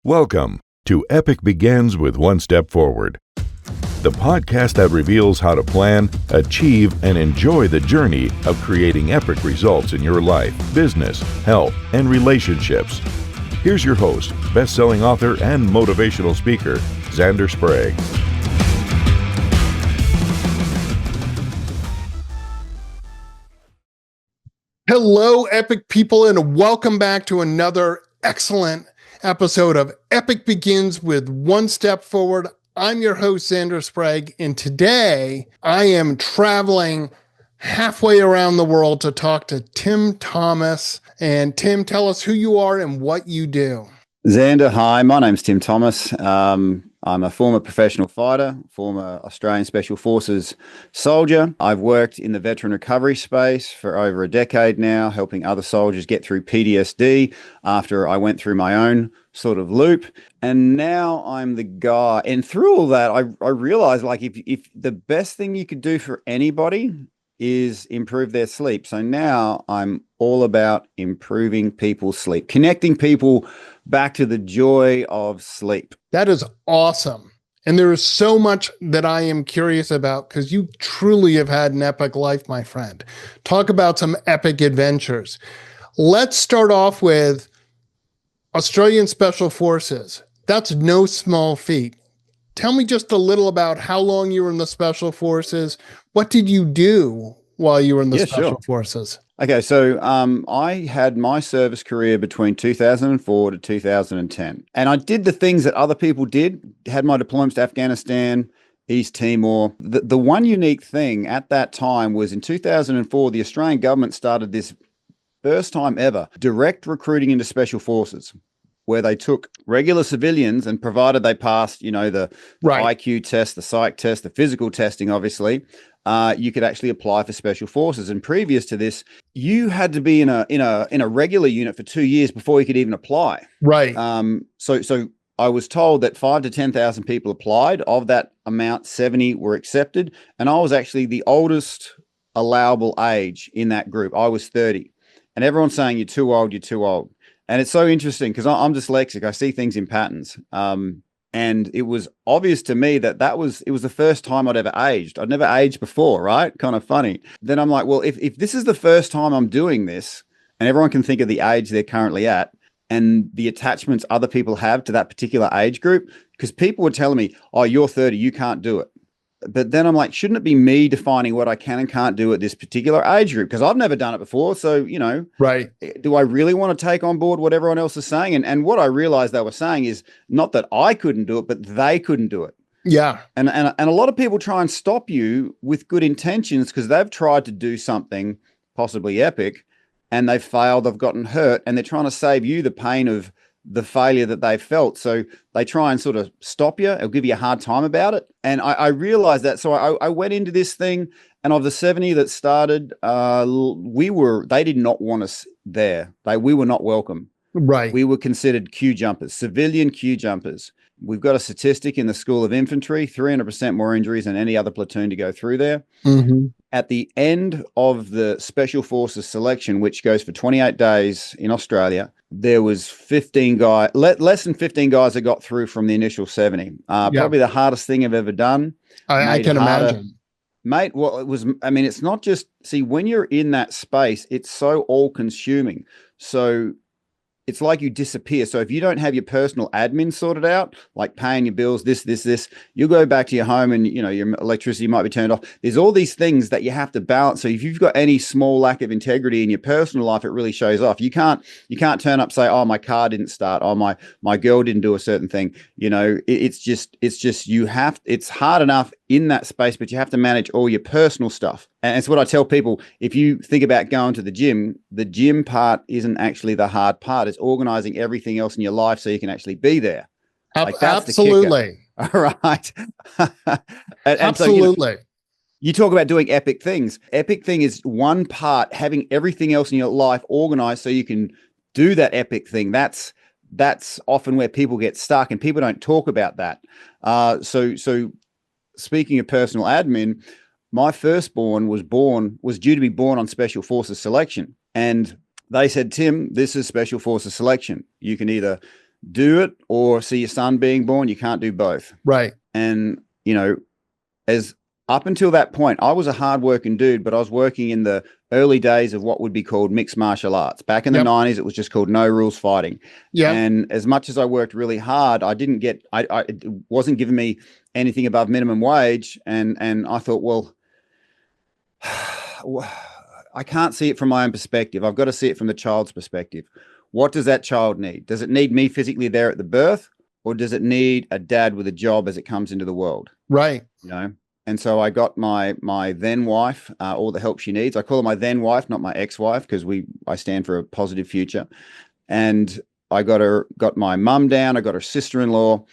Welcome to Epic Begins with One Step Forward, the podcast that reveals how to plan, achieve, and enjoy the journey of creating epic results in your life, business, health, and relationships. Here's your host, best-selling author and motivational speaker, Zander Sprague. Hello, epic people, and welcome back to another excellent episode of Epic Begins with One Step Forward. I'm your host, Zander Sprague, and today I am traveling halfway around the world to talk to Tim Thomas. And Tim, tell us who you are and what you do. Zander, hi, my name's Tim Thomas. I'm a former professional fighter, former Australian Special Forces soldier. I've worked in the veteran recovery space for over a decade now, helping other soldiers get through PTSD after I went through my own sort of loop. And now I'm the guy. And through all that, I realized, like, if the best thing you could do for anybody is improve their sleep. So now I'm all about improving people's sleep, connecting people back to the joy of sleep. That is awesome. And there is so much that I am curious about because you truly have had an epic life, my friend. Talk about some epic adventures. Let's start off with Australian Special Forces. That's no small feat. Tell me just a little about how long you were in the Special Forces. What did you do while you were in the Special Forces? Okay, so I had my service career between 2004 to 2010. And I did the things that other people did, had my deployments to Afghanistan, East Timor. The one unique thing at that time was in 2004, the Australian government started this first time ever direct recruiting into Special Forces, where they took regular civilians and provided they passed, the IQ test, the psych test, the physical testing, obviously, you could actually apply for Special Forces. And previous to this, you had to be in a regular unit for 2 years before you could even apply. Right. So I was told that 5,000 to 10,000 people applied. Of that amount, 70 were accepted, and I was actually the oldest allowable age in that group. I was 30, and everyone's saying you're too old. You're too old. And it's so interesting because I'm dyslexic. I see things in patterns. And it was obvious to me that it was the first time I'd ever aged. I'd never aged before, right? Kind of funny. Then I'm like, well, if this is the first time I'm doing this, and everyone can think of the age they're currently at and the attachments other people have to that particular age group, because people were telling me, oh, you're 30, you can't do it. But then I'm like, shouldn't it be me defining what I can and can't do at this particular age group? Because I've never done it before. So, right. Do I really want to take on board what everyone else is saying? And what I realized they were saying is not that I couldn't do it, but they couldn't do it. Yeah. And a lot of people try and stop you with good intentions because they've tried to do something possibly epic and they've failed, they've gotten hurt, and they're trying to save you the pain of the failure that they felt. So they try and sort of stop you or give you a hard time about it. And I realized that. So I went into this thing, and of the 70 that started, they did not want us there. We were not welcome. Right. We were considered queue jumpers, civilian queue jumpers. We've got a statistic in the School of Infantry, 300% more injuries than any other platoon to go through there. Mm-hmm. At the end of the Special Forces selection, which goes for 28 days in Australia, there was 15 guys, less than 15 guys that got through from the initial 70. Probably the hardest thing I've ever done. I can imagine. Mate, well, it's not just, when you're in that space, it's so all-consuming. So it's like you disappear. So if you don't have your personal admin sorted out, like paying your bills, this, you'll go back to your home and, your electricity might be turned off. There's all these things that you have to balance. So if you've got any small lack of integrity in your personal life, it really shows off. You can't turn up, say, oh, my car didn't start. Oh, my girl didn't do a certain thing. It's hard enough in that space, but you have to manage all your personal stuff. And it's what I tell people. If you think about going to the gym part isn't actually the hard part. It's organizing everything else in your life so you can actually be there. Absolutely. All right. Absolutely. So, you talk about doing epic things. Epic thing is one part, having everything else in your life organized so you can do that epic thing. That's often where people get stuck, and people don't talk about that. So speaking of personal admin, my firstborn was due to be born on Special Forces selection. And they said, Tim, this is Special Forces selection. You can either do it or see your son being born. You can't do both. Right. And, as up until that point, I was a hardworking dude, but I was working in the early days of what would be called mixed martial arts. Back in the 90s, it was just called no rules fighting. Yeah. And as much as I worked really hard, it wasn't giving me anything above minimum wage. And I thought, well, I can't see it from my own perspective. I've got to see it from the child's perspective. What does that child need? Does it need me physically there at the birth, or does it need a dad with a job as it comes into the world? Right. And so I got my then wife all the help she needs. I call her my then wife, not my ex-wife, because I stand for a positive future. And I got my mum down. I got her sister-in-law,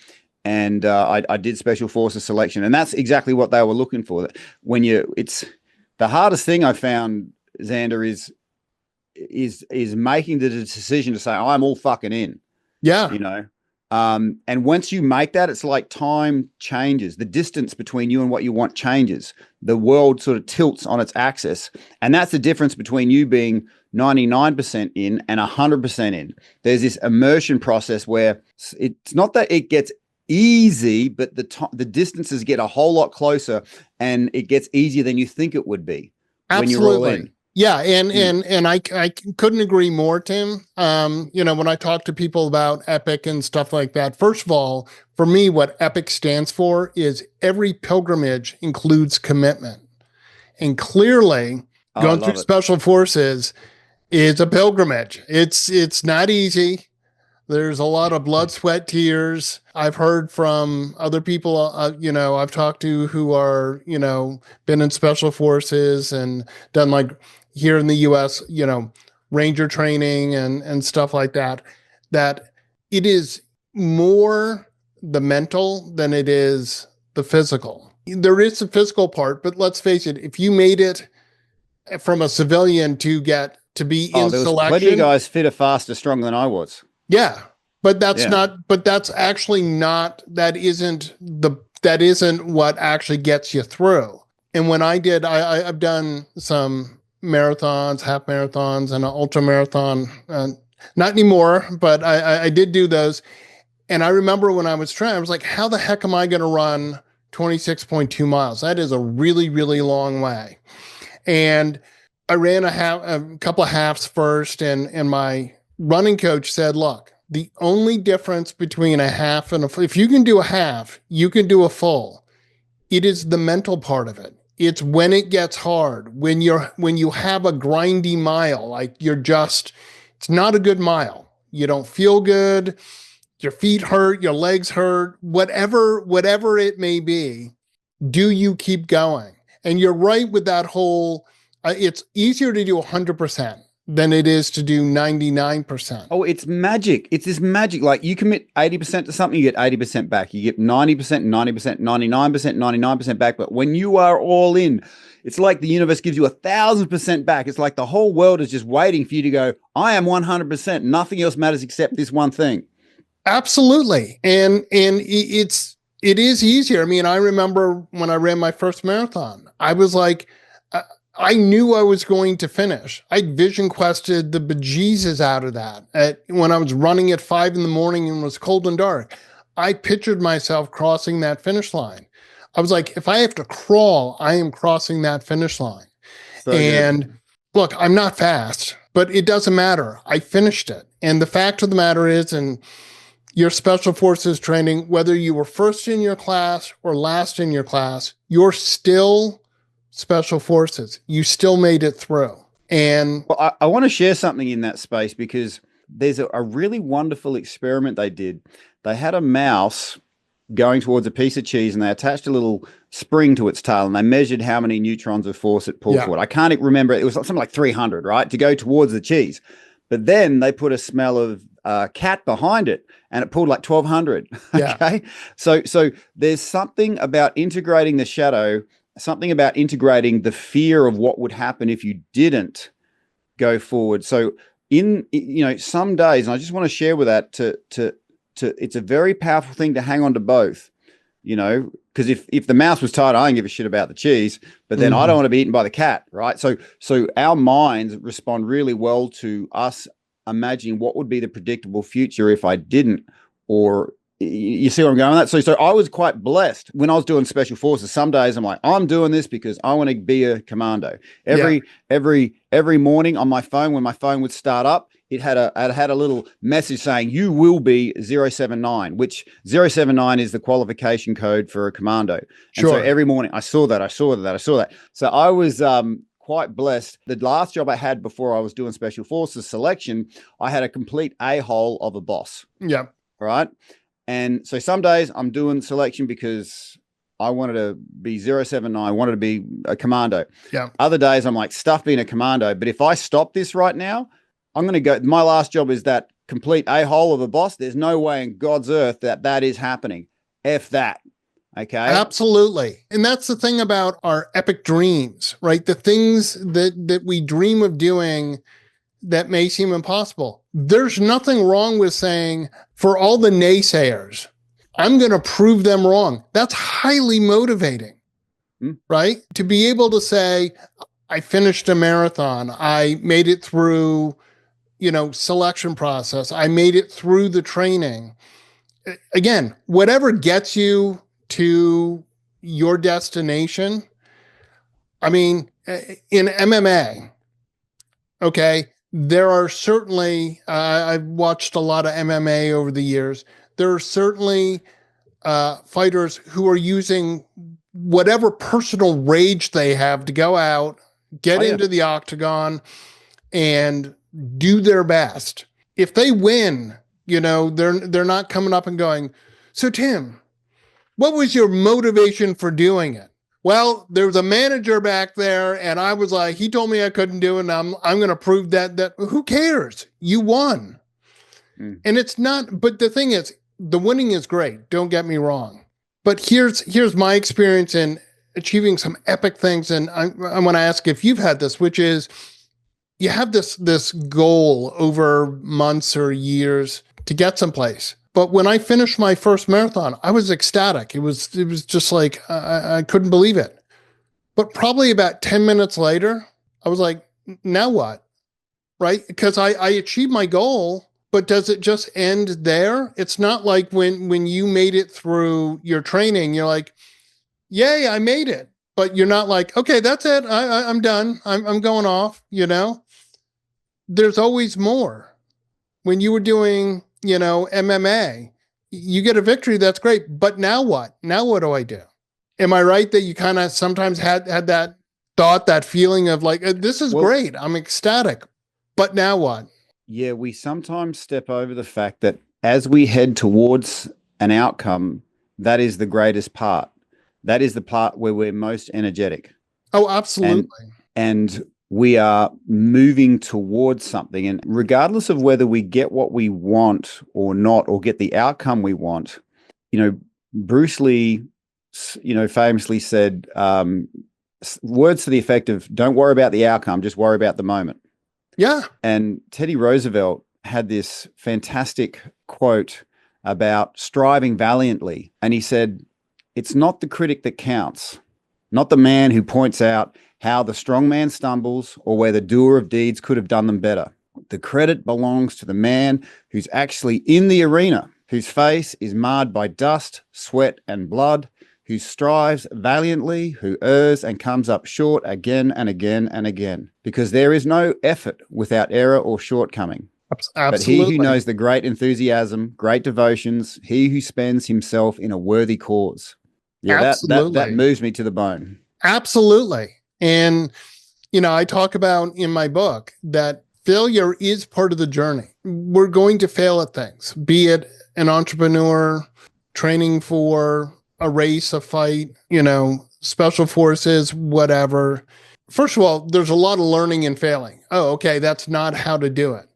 and I did special forces selection. And that's exactly what they were looking for. It's the hardest thing I found, Zander, is making the decision to say, I'm all fucking in. Yeah. And once you make that, it's like time changes. The distance between you and what you want changes. The world sort of tilts on its axis. And that's the difference between you being 99% in and 100% in. There's this immersion process where it's not that it gets easy, but the distances get a whole lot closer, and it gets easier than you think it would be. Absolutely. When you're all in. Yeah. And I couldn't agree more, Tim. When I talk to people about EPIC and stuff like that, first of all, for me, what EPIC stands for is every pilgrimage includes commitment. And clearly going through special forces is a pilgrimage. It's not easy. There's a lot of blood, sweat, tears. I've heard from other people, I've talked to who are, been in special forces and done, like here in the US, Ranger training and stuff like that, that it is more the mental than it is the physical. There is the physical part, but let's face it, if you made it from a civilian to get to be in there was selection. Plenty of guys fitter, faster, stronger than I was. Yeah. But that isn't what actually gets you through. And when I've done some marathons, half marathons, and an ultra marathon, not anymore, but I did do those. And I remember when I was trying, I was like, how the heck am I going to run 26.2 miles? That is a really, really long way. And I ran a couple of halves first, and my running coach said, look, the only difference between a half and if you can do a half, you can do a full. It is the mental part of it. It's when it gets hard, when you have a grindy mile, like it's not a good mile. You don't feel good. Your feet hurt, your legs hurt, whatever it may be. Do you keep going? And you're right with that whole, it's easier to do 100% than it is to do 99%. Oh, it's magic. It's this magic. Like you commit 80% to something, you get 80% back. You get 90%, 90%, 99%, 99% back. But when you are all in, it's like the universe gives you 1,000% back. It's like the whole world is just waiting for you to go, I am 100%. Nothing else matters except this one thing. Absolutely. And it is easier. I mean, I remember when I ran my first marathon, I was like, I knew I was going to finish. I vision quested the bejesus out of that. When I was running at 5 a.m. and it was cold and dark, I pictured myself crossing that finish line. I was like, if I have to crawl, I am crossing that finish line. Look, I'm not fast, but it doesn't matter. I finished it. And the fact of the matter is, in your special forces training, whether you were first in your class or last in your class, you're still special forces. You still made it through. And I want to share something in that space, because there's a really wonderful experiment they did. They had a mouse going towards a piece of cheese, and they attached a little spring to its tail, and they measured how many neutrons of force it pulled forward. I can't remember. It was something like 300, right, to go towards the cheese. But then they put a smell of cat behind it, and it pulled like 1,200. Okay. So there's something about integrating the shadow, something about integrating the fear of what would happen if you didn't go forward. So some days, and I just want to share with that it's a very powerful thing to hang on to both, because if the mouse was tired, I don't give a shit about the cheese, but then I don't want to be eaten by the cat. Right. So our minds respond really well to us imagining what would be the predictable future if I didn't, or you see where I'm going with that? So I was quite blessed when I was doing special forces. Some days I'm like, I'm doing this because I want to be a commando. Every morning on my phone, when my phone would start up, it had a little message saying, you will be 079, which 079 is the qualification code for a commando. And so every morning I saw that. So I was quite blessed. The last job I had before I was doing special forces selection, I had a complete a-hole of a boss. Yeah. Right. And so some days I'm doing selection because I wanted to be 079, wanted to be a commando. Yeah. Other days I'm like, stuff being a commando. But if I stop this right now, I'm going to go. My last job is that complete a-hole of a boss. There's no way in God's earth that is happening. F that. Okay. Absolutely. And that's the thing about our epic dreams, right? The things that we dream of doing that may seem impossible. There's nothing wrong with saying, for all the naysayers, I'm going to prove them wrong. That's highly motivating, right? To be able to say, I finished a marathon. I made it through, selection process. I made it through the training. Again, whatever gets you to your destination. I mean, in MMA, okay, there are certainly, I've watched a lot of MMA over the years. There are certainly fighters who are using whatever personal rage they have to go out, get into the octagon, and do their best. If they win, they're not coming up and going, so Tim, what was your motivation for doing it? Well, there was a manager back there, and I was like, he told me I couldn't do it, and I'm going to prove that who cares? You won. And it's not, but the thing is, the winning is great. Don't get me wrong. But here's my experience in achieving some epic things. And I want to ask if you've had this, which is you have this goal over months or years to get someplace. But when I finished my first marathon, I was ecstatic. It was just like, I couldn't believe it. But probably about 10 minutes later, I was like, now what? Right? Because I achieved my goal, but does it just end there? It's not like when you made it through your training, you're like, yay, I made it. But you're not like, okay, that's it. I'm done. I'm going off, There's always more. When you were doing, MMA, you get a victory. That's great. But now what? Now what do I do? Am I right that you kind of sometimes had that thought, that feeling of like, this is great. I'm ecstatic. But now what? Yeah, we sometimes step over the fact that as we head towards an outcome, that is the greatest part. That is the part where we're most energetic. Oh, absolutely. And we are moving towards something. And regardless of whether we get what we want or not, or get the outcome we want, Bruce Lee, famously said words to the effect of, don't worry about the outcome, just worry about the moment. Yeah. And Teddy Roosevelt had this fantastic quote about striving valiantly. And he said, it's not the critic that counts, not the man who points out how the strong man stumbles or where the doer of deeds could have done them better. The credit belongs to the man who's actually in the arena, whose face is marred by dust, sweat, and blood, who strives valiantly, who errs and comes up short again and again and again, because there is no effort without error or shortcoming. Absolutely. But he who knows the great enthusiasm, great devotions, he who spends himself in a worthy cause. Yeah, that moves me to the bone. Absolutely. And, I talk about in my book that failure is part of the journey. We're going to fail at things, be it an entrepreneur, training for a race, a fight, special forces, whatever. First of all, there's a lot of learning and failing. Oh, okay, that's not how to do it.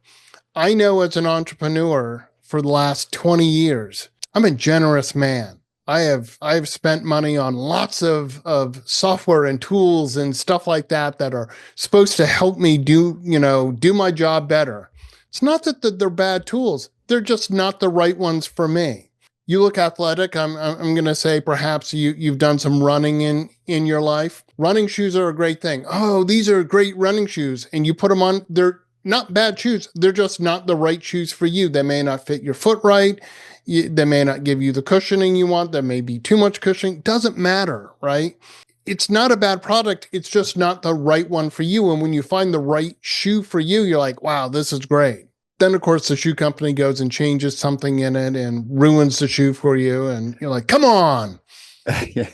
I know as an entrepreneur for the last 20 years, I'm a generous man. I've spent money on lots of software and tools and stuff like that are supposed to help me do my job better. It's not that they're bad tools. They're just not the right ones for me. You look athletic. I'm going to say perhaps you've done some running in your life. Running shoes are a great thing. Oh, these are great running shoes. And you put them on, they're not bad shoes. They're just not the right shoes for you. They may not fit your foot right. They may not give you the cushioning you want. There may be too much cushioning. Doesn't matter, right? It's not a bad product. It's just not the right one for you. And when you find the right shoe for you, you're like, wow, this is great. Then, of course, the shoe company goes and changes something in it and ruins the shoe for you. And you're like, come on. Yeah.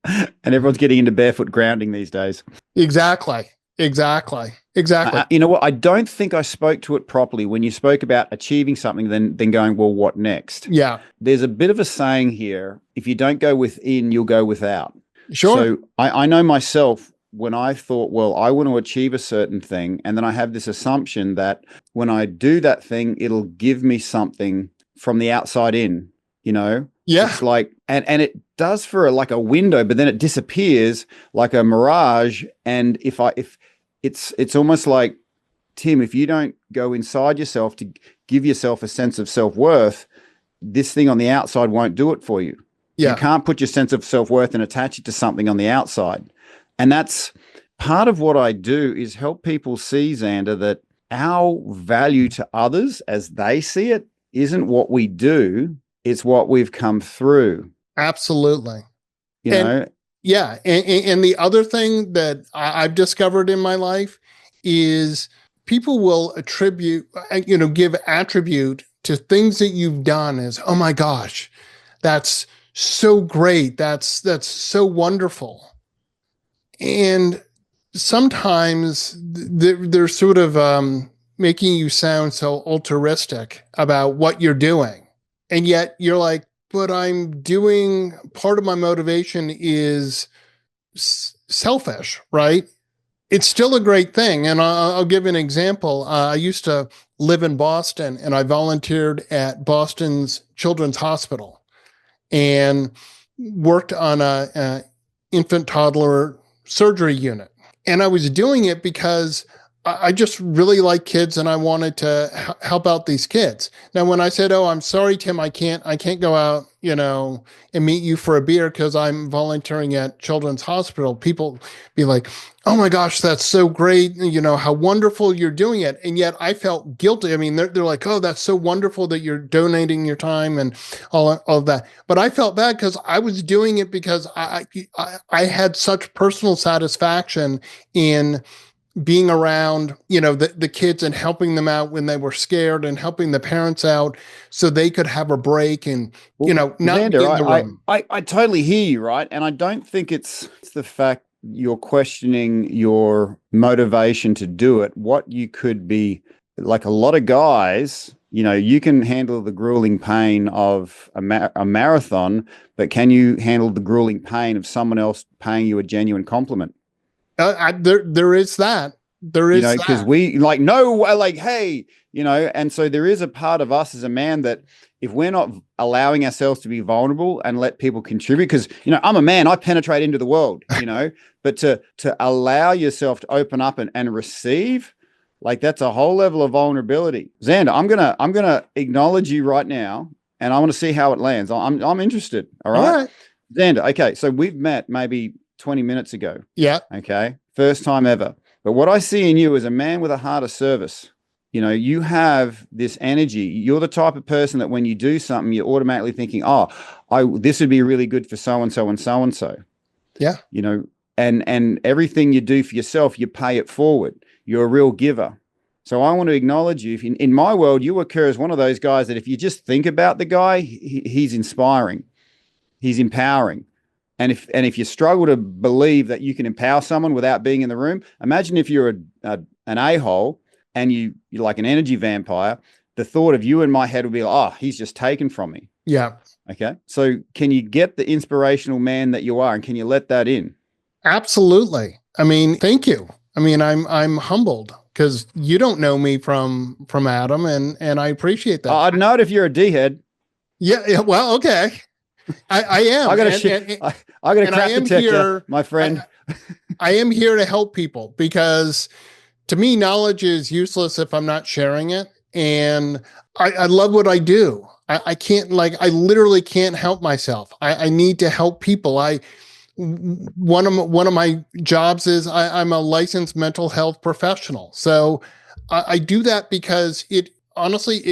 And everyone's getting into barefoot grounding these days. Exactly. You know what? I don't think I spoke to it properly when you spoke about achieving something, then going, well, what next? Yeah. There's a bit of a saying here. If you don't go within, you'll go without. Sure. So I know myself, when I thought, well, I want to achieve a certain thing, and then I have this assumption that when I do that thing, it'll give me something from the outside in, you know? Yeah. It's like, and it does for like a window, but then it disappears like a mirage. And if it's almost like, Tim, if you don't go inside yourself to give yourself a sense of self-worth, this thing on the outside won't do it for you. Yeah. You can't put your sense of self-worth and attach it to something on the outside. And that's part of what I do, is help people see, Zander, that our value to others as they see it isn't what we do, it's what we've come through. Absolutely. You know? Yeah. And the other thing that I've discovered in my life is people will give attribute to things that you've done as, oh my gosh, that's so great. That's so wonderful. And sometimes they're sort of making you sound so altruistic about what you're doing. And yet you're like, but I'm doing, part of my motivation is selfish, right? It's still a great thing. And I'll give an example. I used to live in Boston, and I volunteered at Boston's Children's Hospital and worked on a infant toddler surgery unit. And I was doing it because I just really like kids, and I wanted to help out these kids. Now, when I said, "Oh, I'm sorry, Tim, I can't go out, and meet you for a beer because I'm volunteering at Children's Hospital," people be like, "Oh my gosh, that's so great! How wonderful you're doing it." And yet, I felt guilty. I mean, they're like, "Oh, that's so wonderful that you're donating your time and all of that." But I felt bad because I was doing it because I had such personal satisfaction in being around, the kids and helping them out when they were scared, and helping the parents out so they could have a break and, not Zander, be in the room. I totally hear you, right? And I don't think it's the fact you're questioning your motivation to do it. What you could be, like a lot of guys, you can handle the grueling pain of a marathon, but can you handle the grueling pain of someone else paying you a genuine compliment? There is that. Because we hey, and so there is a part of us as a man that if we're not allowing ourselves to be vulnerable and let people contribute, because, I'm a man, I penetrate into the world, but to allow yourself to open up and receive, like, that's a whole level of vulnerability. Zander, I'm gonna acknowledge you right now, and I want to see how it lands. I'm interested. All right. Zander, okay, so we've met maybe 20 minutes ago. Yeah. Okay. First time ever. But what I see in you is a man with a heart of service. You have this energy. You're the type of person that when you do something, you're automatically thinking, this would be really good for so-and-so and so-and-so. Yeah. And everything you do for yourself, you pay it forward. You're a real giver. So I want to acknowledge you. In my world, you occur as one of those guys that if you just think about the guy, he's inspiring. He's empowering. And if you struggle to believe that you can empower someone without being in the room, imagine if you're an a-hole and you're like an energy vampire. The thought of you in my head would be like, he's just taken from me. Yeah. Okay. So can you get the inspirational man that you are, and can you let that in? Absolutely. I mean, thank you. I mean, I'm humbled because you don't know me from Adam, and I appreciate that. I'd know it if you're a D-head. Yeah. Well, okay. I am. I got a crap detector, my friend. I am here to help people, because to me, knowledge is useless if I'm not sharing it. And I love what I do. I literally can't help myself. I need to help people. One of my jobs is I'm a licensed mental health professional. So I do that because it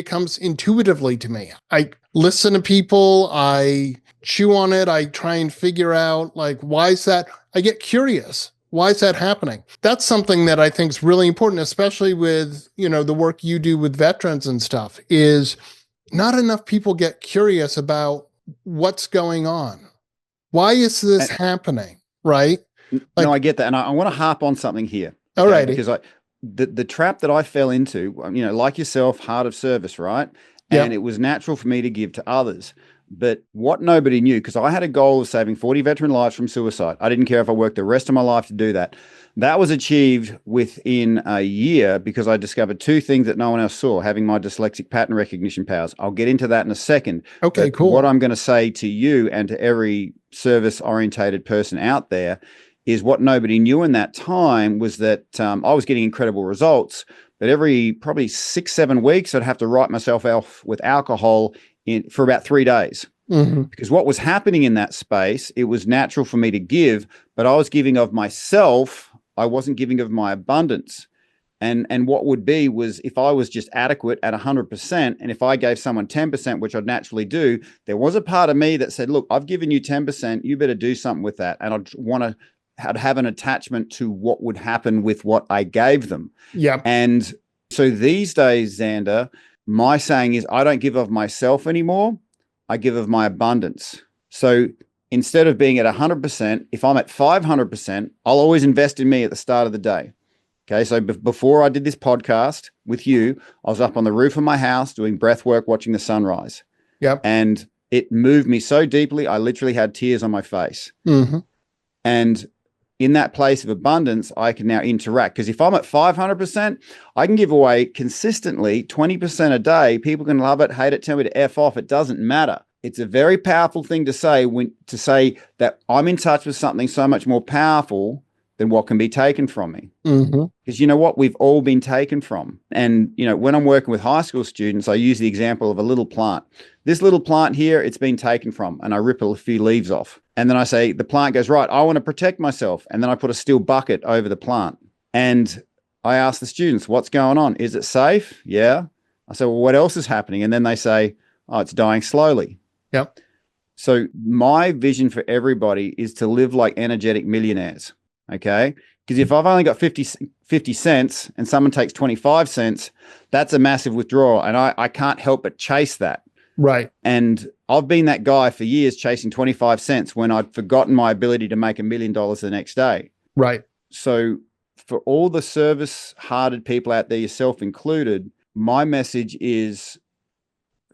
comes intuitively to me. I listen to people, I chew on it, I try and figure out like, why is that? I get curious. Why is that happening? That's something that I think is really important, especially with, the work you do with veterans and stuff, is not enough people get curious about what's going on. Why is this happening? Right? No, I get that. And I want to harp on something here. All right. Because the trap that I fell into, like yourself, heart of service, right? Yep. And it was natural for me to give to others. But what nobody knew, because I had a goal of saving 40 veteran lives from suicide. I didn't care if I worked the rest of my life to do that. That was achieved within a year because I discovered two things that no one else saw, having my dyslexic pattern recognition powers. I'll get into that in a second. Okay, but cool. What I'm going to say to you and to every service-orientated person out there is what nobody knew in that time was that I was getting incredible results, but every probably 6-7 weeks, I'd have to write myself off with alcohol for about 3 days. Mm-hmm. Because what was happening in that space, it was natural for me to give, but I was giving of myself. I wasn't giving of my abundance. And what would be was if I was just adequate at 100%, and if I gave someone 10%, which I'd naturally do, there was a part of me that said, look, I've given you 10%, you better do something with that. And I'd have an attachment to what would happen with what I gave them. Yeah. And so these days, Zander, my saying is I don't give of myself anymore. I give of my abundance. So instead of being at 100%, if I'm at 500%, I'll always invest in me at the start of the day. Okay. So before I did this podcast with you, I was up on the roof of my house doing breath work, watching the sunrise. Yep. And it moved me so deeply, I literally had tears on my face. Mm-hmm. And in that place of abundance, I can now interact. Because if I'm at 500%, I can give away consistently 20% a day. People can love it, hate it, tell me to F off. It doesn't matter. It's a very powerful thing to say that I'm in touch with something so much more powerful than what can be taken from me. Mm-hmm. Because you know what? We've all been taken from. And, when I'm working with high school students, I use the example of a little plant. This little plant here, it's been taken from, and I rip a few leaves off. And then I say, the plant goes, right, I want to protect myself. And then I put a steel bucket over the plant. And I ask the students, what's going on? Is it safe? Yeah. I say, well, what else is happening? And then they say, oh, it's dying slowly. Yep. So my vision for everybody is to live like energetic millionaires. Okay. Because if I've only got 50 cents and someone takes 25 cents, that's a massive withdrawal. And I can't help but chase that. Right. And I've been that guy for years chasing 25 cents when I'd forgotten my ability to make $1 million the next day. Right. So for all the service-hearted people out there, yourself included, my message is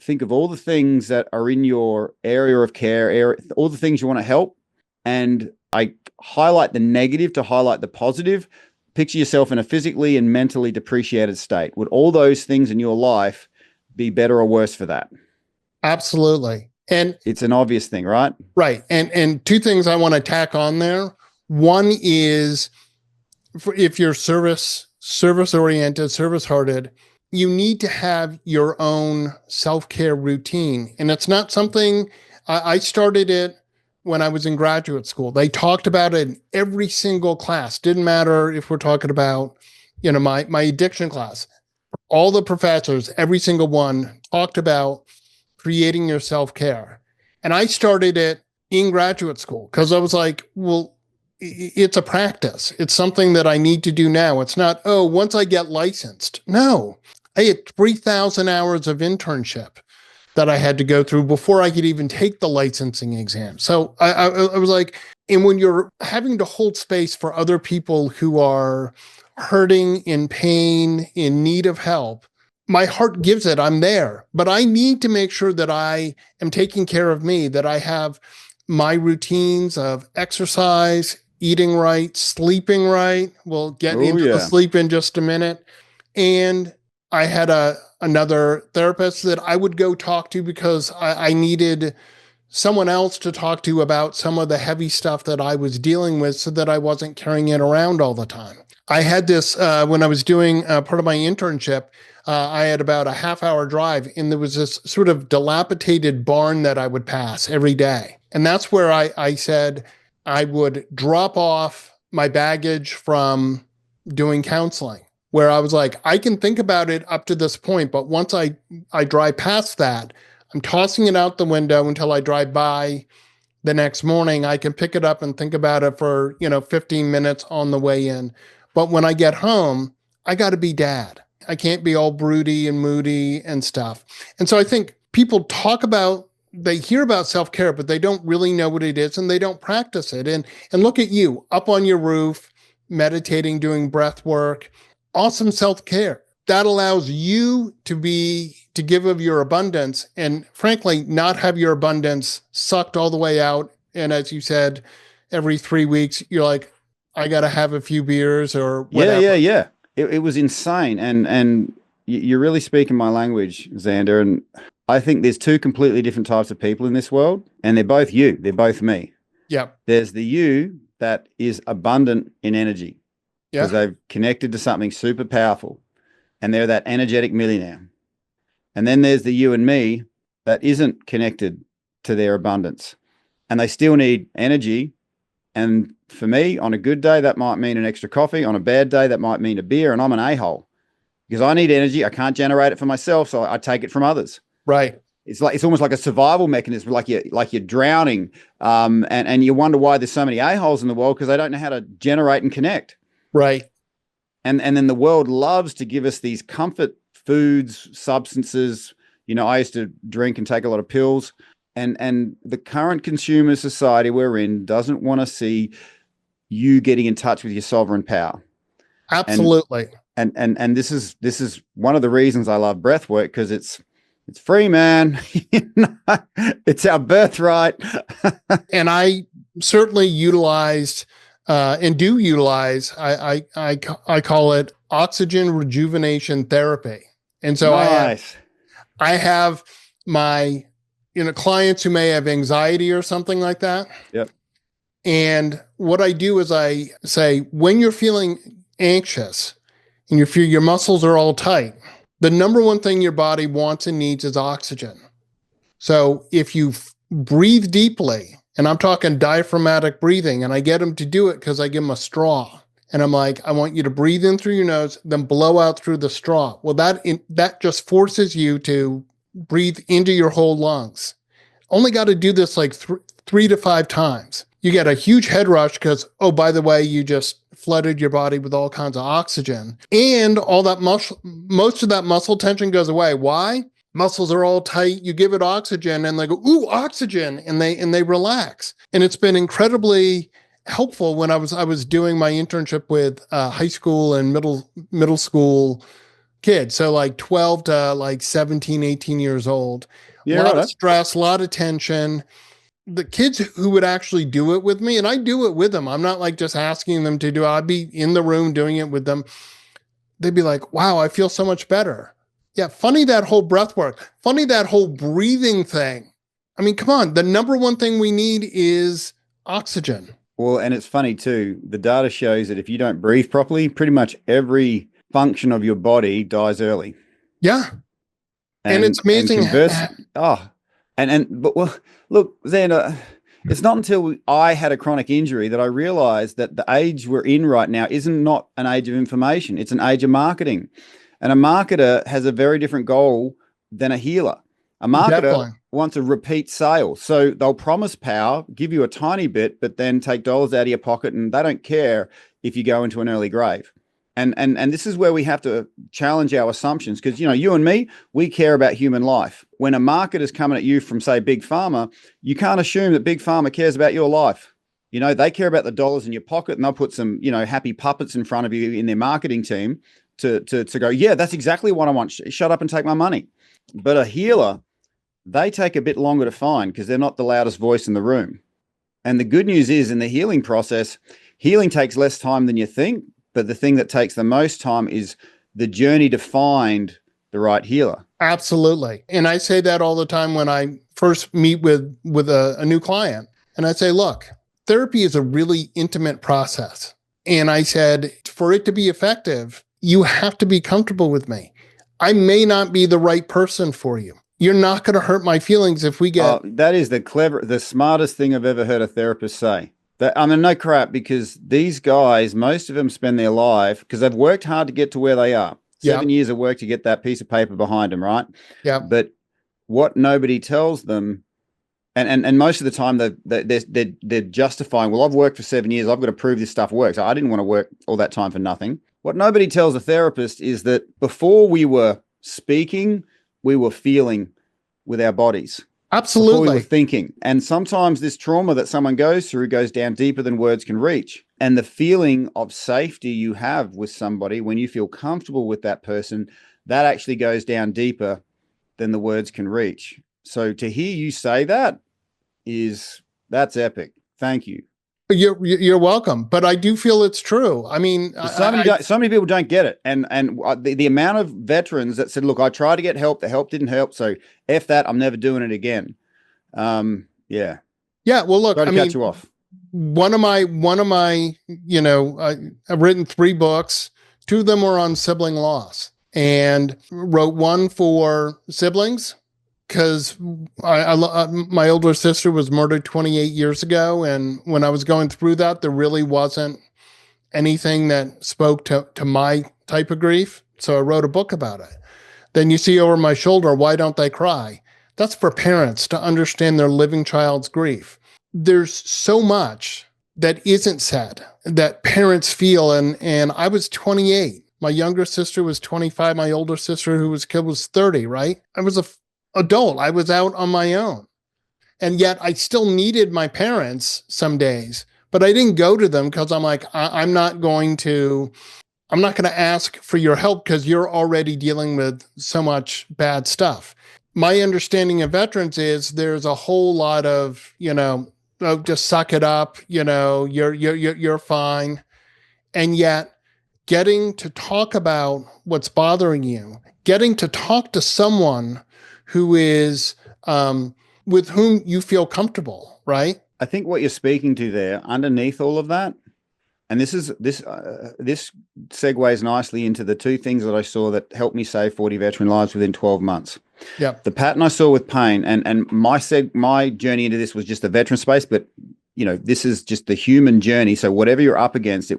think of all the things that are in your area of care, all the things you want to help. And I highlight the negative to highlight the positive. Picture yourself in a physically and mentally depreciated state. Would all those things in your life be better or worse for that? Absolutely. And it's an obvious thing, right? Right. And two things I want to tack on there. One is if you're service-oriented, service-hearted, you need to have your own self-care routine. And it's not something I started it when I was in graduate school. They talked about it in every single class. Didn't matter if we're talking about, my addiction class. All the professors, every single one talked about creating your self-care. And I started it in graduate school because I was like, well, it's a practice. It's something that I need to do now. It's not, once I get licensed. No, I had 3,000 hours of internship that I had to go through before I could even take the licensing exam. So I was like, and when you're having to hold space for other people who are hurting, in pain, in need of help, my heart gives it. I'm there, but I need to make sure that I am taking care of me, that I have my routines of exercise, eating right, sleeping right. We'll get into the sleep in just a minute. And I had another therapist that I would go talk to because I needed someone else to talk to about some of the heavy stuff that I was dealing with so that I wasn't carrying it around all the time. I had this when I was doing part of my internship. I had about a half-hour drive, and there was this sort of dilapidated barn that I would pass every day. And that's where I said I would drop off my baggage from doing counseling, where I was like, I can think about it up to this point, but once I drive past that, I'm tossing it out the window until I drive by the next morning. I can pick it up and think about it for, 15 minutes on the way in. But when I get home, I got to be dad. I can't be all broody and moody and stuff. And so I think people they hear about self-care, but they don't really know what it is and they don't practice it. And look at you up on your roof, meditating, doing breath work, awesome self-care. That allows you to give of your abundance and frankly, not have your abundance sucked all the way out. And as you said, every 3 weeks, you're like, I got to have a few beers or whatever. Yeah. It was insane. And you're really speaking my language, Zander. And I think there's two completely different types of people in this world, and they're both you. They're both me. Yeah. There's the you that is abundant in energy because they've connected to something super powerful, and they're that energetic millionaire. And then there's the you and me that isn't connected to their abundance, and they still need energy. And for me, on a good day, that might mean an extra coffee. On a bad day, that might mean a beer, and I'm an a-hole because I need energy. I can't generate it for myself, so I take it from others. Right. It's almost like a survival mechanism, like you're drowning, and you wonder why there's so many a-holes in the world because they don't know how to generate and connect. Right. And then the world loves to give us these comfort foods, substances. I used to drink and take a lot of pills, and the current consumer society we're in doesn't want to see you getting in touch with your sovereign power. Absolutely. And this is one of the reasons I love breath work, because it's free, man. It's our birthright. And I certainly utilized and do utilize, I call it oxygen rejuvenation therapy. And so nice. I have my, clients who may have anxiety or something like that. Yep. And what I do is I say, when you're feeling anxious and you feel your muscles are all tight, the number one thing your body wants and needs is oxygen. So if you breathe deeply, and I'm talking diaphragmatic breathing, and I get them to do it because I give them a straw. And I'm like, I want you to breathe in through your nose, then blow out through the straw. Well, that just forces you to breathe into your whole lungs. Only got to do this like 3 to 5 times. You get a huge head rush because, oh, by the way, you just flooded your body with all kinds of oxygen, and all that most of that muscle tension goes away. Why? Muscles are all tight. You give it oxygen and they go, ooh, oxygen, and they relax. And it's been incredibly helpful when I was doing my internship with high school and middle school kids. So like 12 to like 17, 18 years old. Yeah, a lot of stress, a lot of tension. The kids who would actually do it with me, and I do it with them. I'm not like just asking them to do it. I'd be in the room doing it with them. They'd be like, wow, I feel so much better. Yeah. Funny that whole breath work. Funny that whole breathing thing. I mean, come on. The number one thing we need is oxygen. Well, and it's funny too. The data shows that if you don't breathe properly, pretty much every function of your body dies early. Yeah. And it's amazing. But look, Zander, it's not until I had a chronic injury that I realized that the age we're in right now isn't not an age of information. It's an age of marketing. And a marketer has a very different goal than a healer. A marketer wants a repeat sale. So they'll promise power, give you a tiny bit, but then take dollars out of your pocket, and they don't care if you go into an early grave. And this is where we have to challenge our assumptions, because, you and me, we care about human life. When a marketer's coming at you from, say, Big Pharma, you can't assume that Big Pharma cares about your life. They care about the dollars in your pocket, and they'll put some, happy puppets in front of you in their marketing team to go, yeah, that's exactly what I want. Shut up and take my money. But a healer, they take a bit longer to find because they're not the loudest voice in the room. And the good news is, in the healing process, healing takes less time than you think. But the thing that takes the most time is the journey to find the right healer. Absolutely. And I say that all the time when I first meet with a new client. And I say, look, therapy is a really intimate process. And I said, for it to be effective, you have to be comfortable with me. I may not be the right person for you. You're not going to hurt my feelings if we get... that is the smartest thing I've ever heard a therapist say. I mean, no crap, because these guys, most of them spend their life because they've worked hard to get to where they are. Yeah. 7 years of work to get that piece of paper behind them, right? Yeah. But what nobody tells them, and most of the time they're justifying, well, I've worked for 7 years, I've got to prove this stuff works. I didn't want to work all that time for nothing. What nobody tells a therapist is that before we were speaking, we were feeling with our bodies. Absolutely. Before we were thinking. And sometimes this trauma that someone goes through goes down deeper than words can reach. And the feeling of safety you have with somebody when you feel comfortable with that person, that actually goes down deeper than the words can reach. So to hear you say that's epic. Thank you. You're welcome, but I do feel it's true. I mean, so many people don't get it, and the amount of veterans that said, "Look, I tried to get help, the help didn't help, so F that, I'm never doing it again." Yeah. Well, look, Try to cut you off. One of my, I've written 3 books. 2 of them were on sibling loss, and wrote one for siblings. Because my older sister was murdered 28 years ago. And when I was going through that, there really wasn't anything that spoke to my type of grief. So I wrote a book about it. Then you see over my shoulder, Why Don't They Cry? That's for parents to understand their living child's grief. There's so much that isn't said that parents feel. And I was 28. My younger sister was 25. My older sister who was killed was 30, right? I was adult. I was out on my own. And yet I still needed my parents some days, but I didn't go to them because I'm like, I'm not going to ask for your help because you're already dealing with so much bad stuff. My understanding of veterans is there's a whole lot of, just suck it up, you're fine. And yet getting to talk about what's bothering you, getting to talk to someone who is with whom you feel comfortable, right? I think what you're speaking to there, underneath all of that, and this segues nicely into the 2 things that I saw that helped me save 40 veteran lives within 12 months. Yeah. The pattern I saw with pain, and my journey into this was just the veteran space, but this is just the human journey. So whatever you're up against,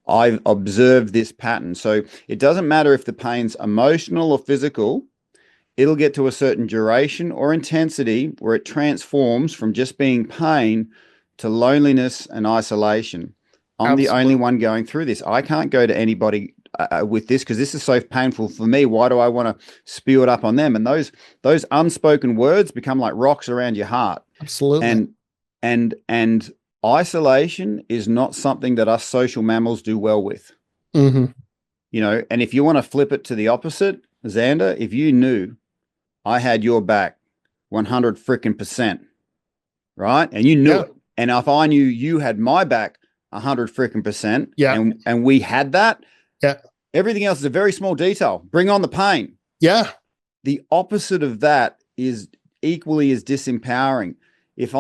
I've observed this pattern. So it doesn't matter if the pain's emotional or physical. It'll get to a certain duration or intensity where it transforms from just being pain to loneliness and isolation. I'm Absolutely. The only one going through this. I can't go to anybody with this because this is so painful for me. Why do I want to spew it up on them? And those unspoken words become like rocks around your heart. Absolutely. And isolation is not something that us social mammals do well with. Mm-hmm. And if you want to flip it to the opposite, Zander, if you knew I had your back 100 freaking %, right? And you knew it. And if I knew you had my back 100 freaking %, and we had that, everything else is a very small detail. Bring on the pain. Yeah. The opposite of that is equally as disempowering. If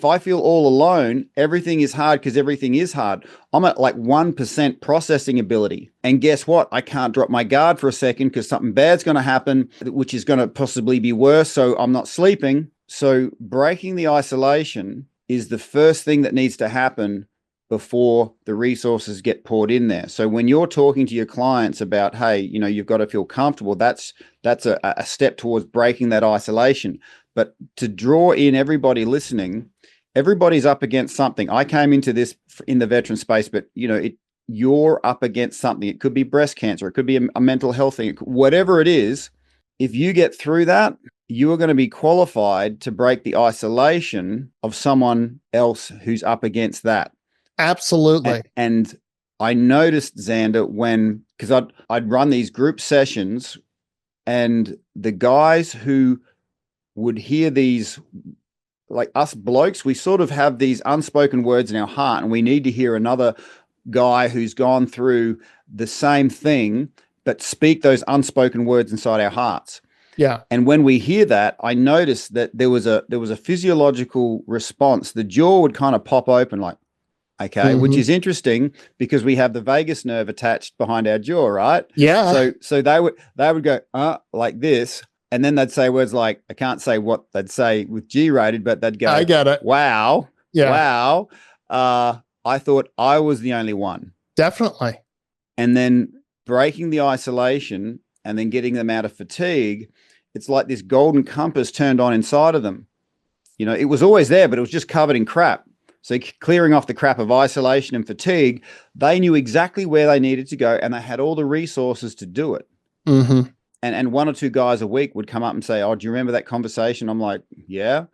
I feel all alone, everything is hard because everything is hard. I'm at like 1% processing ability. And guess what? I can't drop my guard for a second because something bad's going to happen, which is going to possibly be worse. So I'm not sleeping. So breaking the isolation is the first thing that needs to happen before the resources get poured in there. So when you're talking to your clients about, hey, you've got to feel comfortable, that's a step towards breaking that isolation. But to draw in everybody listening, everybody's up against something. I came into this in the veteran space, but you're up against something. It could be breast cancer. It could be a mental health thing. Whatever it is, if you get through that, you are going to be qualified to break the isolation of someone else who's up against that. Absolutely. And I noticed, Zander, because I'd run these group sessions, and the guys who would hear these, like us blokes, we sort of have these unspoken words in our heart, and we need to hear another guy who's gone through the same thing, but speak those unspoken words inside our hearts. Yeah. And when we hear that, I noticed that there was a physiological response. The jaw would kind of pop open like, okay, which is interesting because we have the vagus nerve attached behind our jaw, right? Yeah. So they would go, like this. And then they'd say words like, I can't say what they'd say with G-rated, but they'd go, I get it. Wow. Yeah. Wow. I thought I was the only one. Definitely. And then breaking the isolation and then getting them out of fatigue, it's like this golden compass turned on inside of them. You know, it was always there, but it was just covered in crap. So clearing off the crap of isolation and fatigue, they knew exactly where they needed to go, and they had all the resources to do it. Mm-hmm. And one or two guys a week would come up and say, "Oh, do you remember that conversation?" I'm like, "Yeah."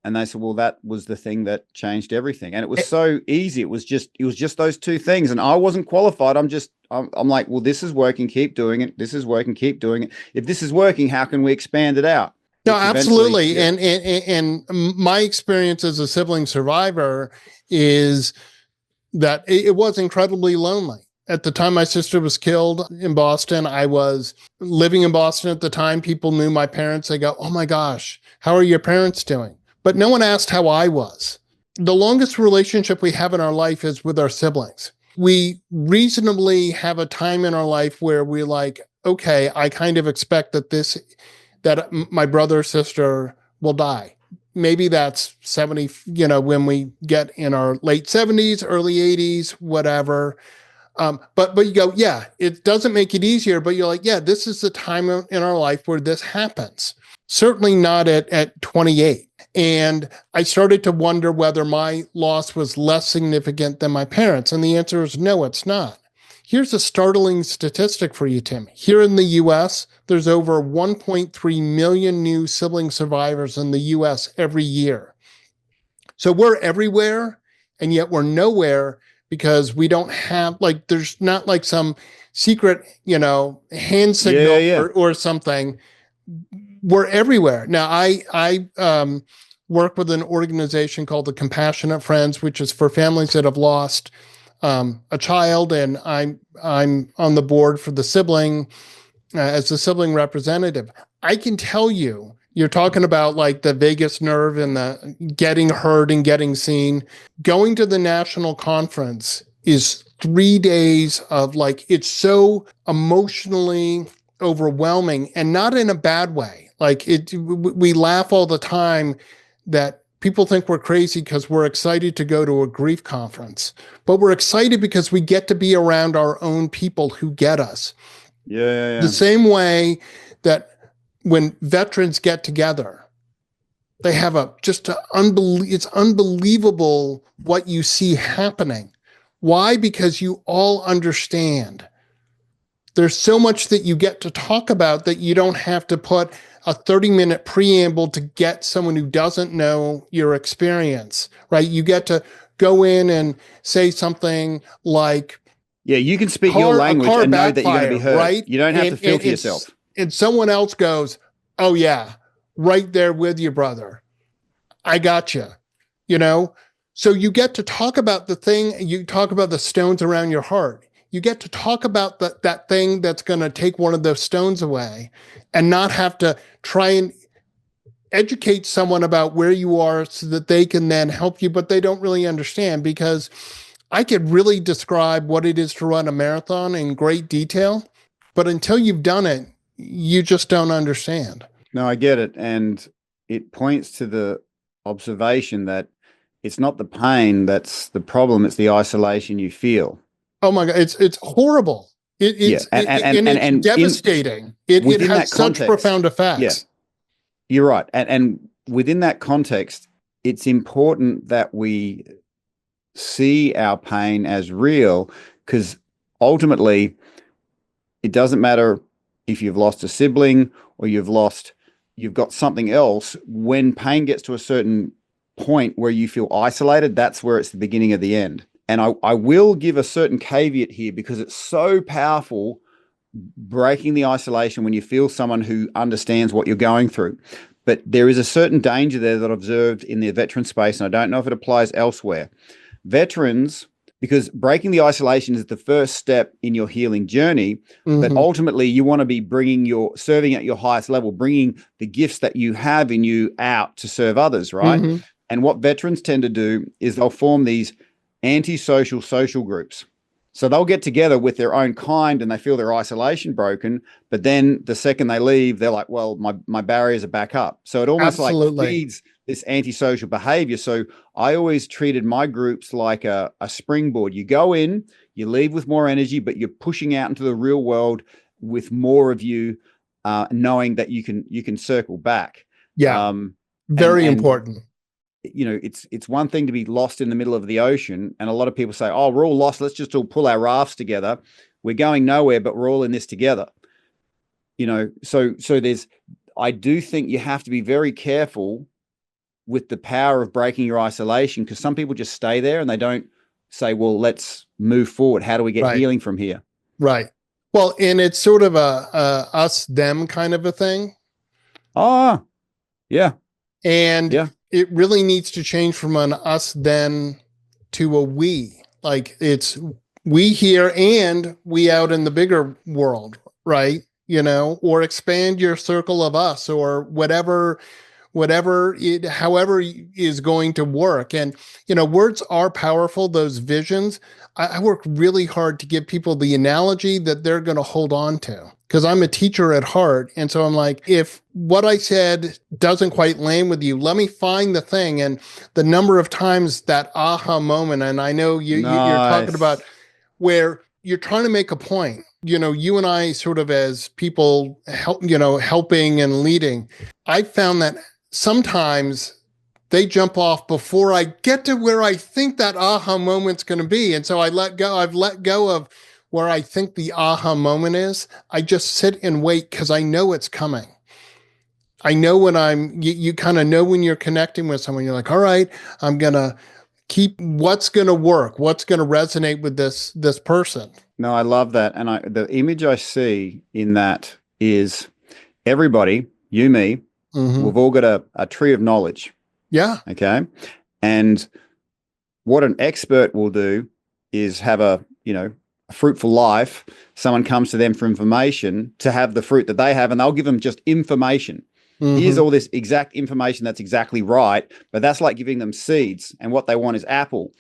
And they said, "Well, that was the thing that changed everything." And it was so easy. It was just those two things. And I wasn't qualified. I'm like, "Well, this is working. Keep doing it. This is working. Keep doing it. If this is working, how can we expand it out?" No, absolutely. Yeah. And my experience as a sibling survivor is that it was incredibly lonely. At the time my sister was killed in Boston, I was living in Boston at the time. People knew my parents. They go, "Oh my gosh, how are your parents doing?" But no one asked how I was. The longest relationship we have in our life is with our siblings. We reasonably have a time in our life where we're like, okay, I kind of expect that my brother or sister will die. Maybe that's 70, when we get in our late 70s, early 80s, whatever. But you go, yeah, it doesn't make it easier, but you're like, yeah, this is the time in our life where this happens. Certainly not at 28. And I started to wonder whether my loss was less significant than my parents. And the answer is no, it's not. Here's a startling statistic for you, Tim. Here in the US, there's over 1.3 million new sibling survivors in the US every year. So we're everywhere, and yet we're nowhere because we don't have, like, there's not like some secret, hand signal or something. We're everywhere. Now, I work with an organization called the Compassionate Friends, which is for families that have lost a child, and I'm on the board for the sibling as the sibling representative. I can tell you, you're talking about like the vagus nerve and the getting heard and getting seen. Going to the national conference is 3 days of like, it's so emotionally overwhelming, and not in a bad way. Like we laugh all the time that people think we're crazy because we're excited to go to a grief conference, but we're excited because we get to be around our own people who get us. Yeah. The same way that when veterans get together, they have it's unbelievable what you see happening. Why? Because you all understand. There's so much that you get to talk about that you don't have to put a 30-minute preamble to get someone who doesn't know your experience, right? You get to go in and say something like, yeah, you can speak your language and know that you're going to be heard. Right? You don't have to filter yourself. And someone else goes, "Oh yeah, right there with you, brother. I got you." So you get to talk about the thing. You talk about the stones around your heart. You get to talk about that thing that's going to take one of those stones away, and not have to try and educate someone about where you are so that they can then help you, but they don't really understand. Because I could really describe what it is to run a marathon in great detail, but until you've done it, you just don't understand. No, I get it. And it points to the observation that it's not the pain that's the problem, it's the isolation you feel. Oh my God, it's horrible. It's devastating. It has such profound effects. Yeah, you're right. And within that context, it's important that we see our pain as real, because ultimately it doesn't matter if you've lost a sibling or you've got something else. When pain gets to a certain point where you feel isolated, that's where it's the beginning of the end. And I will give a certain caveat here, because it's so powerful, breaking the isolation when you feel someone who understands what you're going through. But there is a certain danger there that I've observed in the veteran space, and I don't know if it applies elsewhere. Veterans, because breaking the isolation is the first step in your healing journey, but ultimately you want to be serving at your highest level, bringing the gifts that you have in you out to serve others, right? And what veterans tend to do is they'll form these antisocial social groups. So they'll get together with their own kind and they feel their isolation broken, but then the second they leave, they're like, well, my barriers are back up. So it almost like feeds this antisocial behavior. So I always treated my groups like a springboard. You go in, you leave with more energy, but you're pushing out into the real world with more of you, knowing that you can circle back. Yeah. Very important. You know, it's one thing to be lost in the middle of the ocean, and a lot of people say, oh, we're all lost, let's just all pull our rafts together. We're going nowhere, but we're all in this together. You know, so I do think you have to be very careful with the power of breaking your isolation, because some people just stay there and they don't say, well, let's move forward. How do we get healing from here? Right. Well, and it's sort of a us them kind of a thing. Ah, yeah. And it really needs to change from an us then to a we. Like it's we here and we out in the bigger world, right? You know, or expand your circle of us, or whatever it, however is going to work. And, you know, words are powerful, those visions. I work really hard to give people the analogy that they're going to hold on to, because I'm a teacher at heart. And so I'm like, if what I said doesn't quite land with you, let me find the thing. And the number of times that aha moment, and I know you're talking about where you're trying to make a point. You know, you and I sort of as people helping and leading, I found that sometimes they jump off before I get to where I think that aha moment's going to be. And so I've let go of where I think the aha moment is. I just sit and wait because I know it's coming. I know when you kind of know when you're connecting with someone, you're like, all right, I'm going to keep what's going to work, what's going to resonate with this person. No, I love that. And the image I see in that is everybody, you, me, we've all got a tree of knowledge. Yeah. Okay. And what an expert will do is have a fruitful life. Someone comes to them for information to have the fruit that they have, and they'll give them just information. Here's all this exact information that's exactly right, but that's like giving them seeds, and what they want is apple.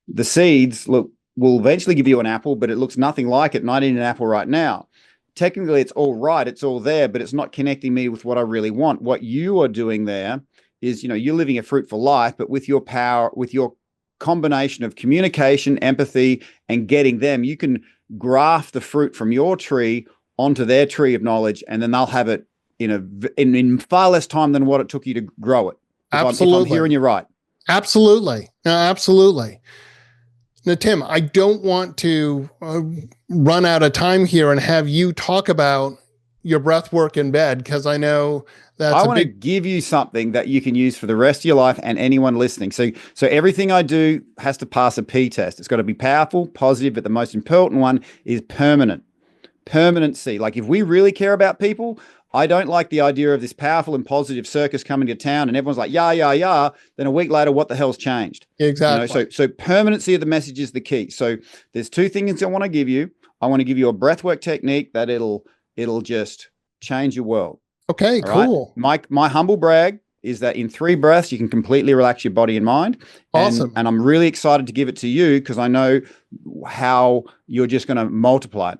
The seeds will eventually give you an apple, but it looks nothing like it, and I need an apple right now. Technically, it's all right, it's all there, but it's not connecting me with what I really want. What you are doing there is, you're living a fruitful life, but with your power, with your combination of communication, empathy, and getting them, you can graft the fruit from your tree onto their tree of knowledge, and then they'll have it in far less time than what it took you to grow it. Absolutely. If I'm hearing you right. Absolutely. Absolutely. Now, Tim, I don't want to run out of time here and have you talk about your breath work in bed, because I know I want to give you something that you can use for the rest of your life and anyone listening. So everything I do has to pass a P test. It's got to be powerful, positive, but the most important one is permanent. Permanency. Like, if we really care about people, I don't like the idea of this powerful and positive circus coming to town and everyone's like, yeah. Then a week later, what the hell's changed? Exactly. So permanency of the message is the key. So there's two things I want to give you. I want to give you a breathwork technique that it'll just change your world. Okay, all cool. Right? My humble brag is that in 3 breaths, you can completely relax your body and mind. Awesome. And I'm really excited to give it to you, because I know how you're just going to multiply it.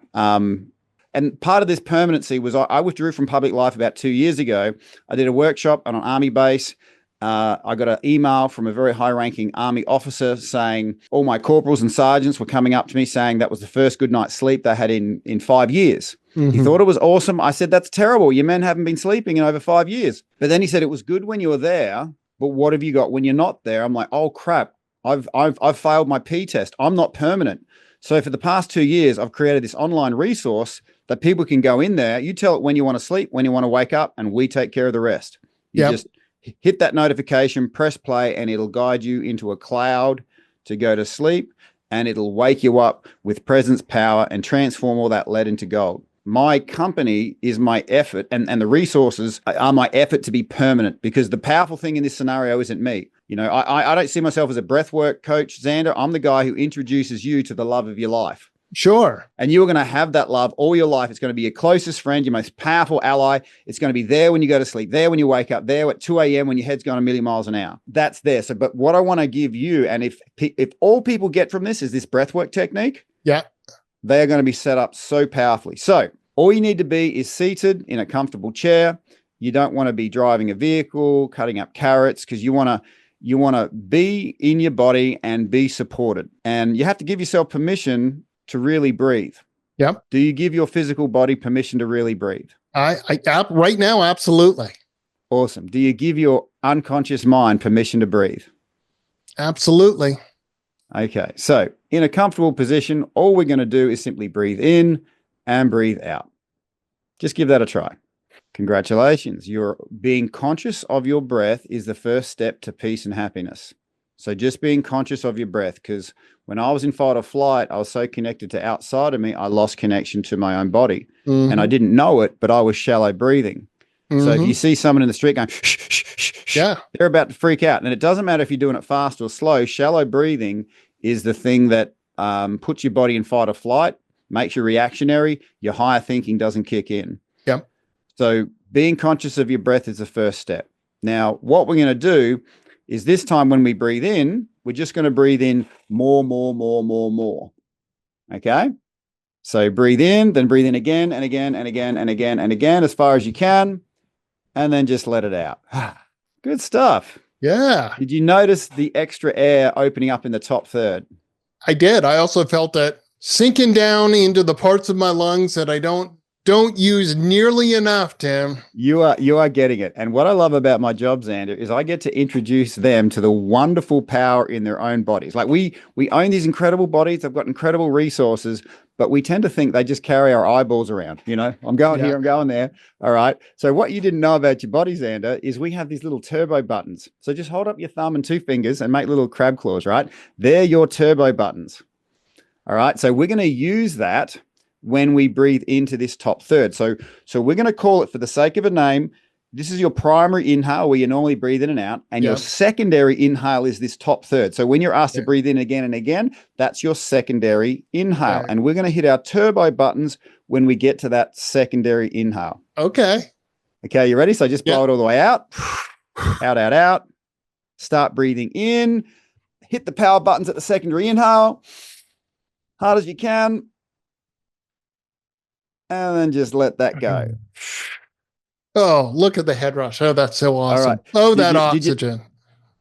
And part of this permanency was I withdrew from public life about 2 years ago. I did a workshop on an army base. I got an email from a very high-ranking army officer saying all my corporals and sergeants were coming up to me saying that was the first good night's sleep they had in 5 years. He thought it was awesome. I said, that's terrible. Your men haven't been sleeping in over 5 years. But then he said, it was good when you were there, but what have you got when you're not there? I'm like, oh, crap. I've failed my P test. I'm not permanent. So for the past 2 years, I've created this online resource that people can go in there. You tell it when you want to sleep, when you want to wake up, and we take care of the rest. You just hit that notification, press play, and it'll guide you into a cloud to go to sleep, and it'll wake you up with presence, power, and transform all that lead into gold. My company is my effort, and the resources are my effort to be permanent, because the powerful thing in this scenario isn't me. I don't see myself as a breathwork coach, Zander. I'm the guy who introduces you to the love of your life. Sure. And you're going to have that love all your life. It's going to be your closest friend, your most powerful ally. It's going to be there when you go to sleep, there when you wake up, there at 2 a.m. when your head's going a million miles an hour. That's there. So, but what I want to give you, and if all people get from this is this breathwork technique, they're going to be set up so powerfully. So all you need to be is seated in a comfortable chair. You don't want to be driving a vehicle, cutting up carrots, because you want to be in your body and be supported. And you have to give yourself permission to really breathe. Yep. Do you give your physical body permission to really breathe? Right now, absolutely. Awesome. Do you give your unconscious mind permission to breathe? Absolutely. Okay. So in a comfortable position, all we're going to do is simply breathe in and breathe out. Just give that a try. Congratulations. You're being conscious of your breath is the first step to peace and happiness. So just being conscious of your breath, because when I was in fight or flight, I was so connected to outside of me, I lost connection to my own body. And I didn't know it, but I was shallow breathing. So if you see someone in the street going, shh, shh, shh, shh, yeah, they're about to freak out. And it doesn't matter if you're doing it fast or slow. Shallow breathing is the thing that puts your body in fight or flight, makes you reactionary. Your higher thinking doesn't kick in. Yep. So being conscious of your breath is the first step. Now, what we're going to do is this time when we breathe in, we're just going to breathe in more. Okay? So breathe in, then breathe in again and again and again and again and again as far as you can, and then just let it out. Good stuff. Yeah. Did you notice the extra air opening up in the top third? I did. I also felt that sinking down into the parts of my lungs that I don't use nearly enough, Tim. You are getting it. And what I love about my job, Zander, is I get to introduce them to the wonderful power in their own bodies. Like we own these incredible bodies. They've got incredible resources, but we tend to think they just carry our eyeballs around. You know, I'm going here, I'm going there. All right. So what you didn't know about your body, Zander, is we have these little turbo buttons. So just hold up your thumb and two fingers and make little crab claws, right? They're your turbo buttons. All right. So we're going to use that when we breathe into this top third. So we're going to call it, for the sake of a name, this is your primary inhale where you normally breathe in and out, and your secondary inhale is this top third. So when you're asked to breathe in again and again, that's your secondary inhale. And we're going to hit our turbo buttons when we get to that secondary inhale. Okay. Okay, you ready? So just blow it all the way out. Out. Start breathing in. Hit the power buttons at the secondary inhale. Hard as you can. And then just let that go. Oh, look at the head rush. Oh, that's so awesome. All right. Oh, that oxygen.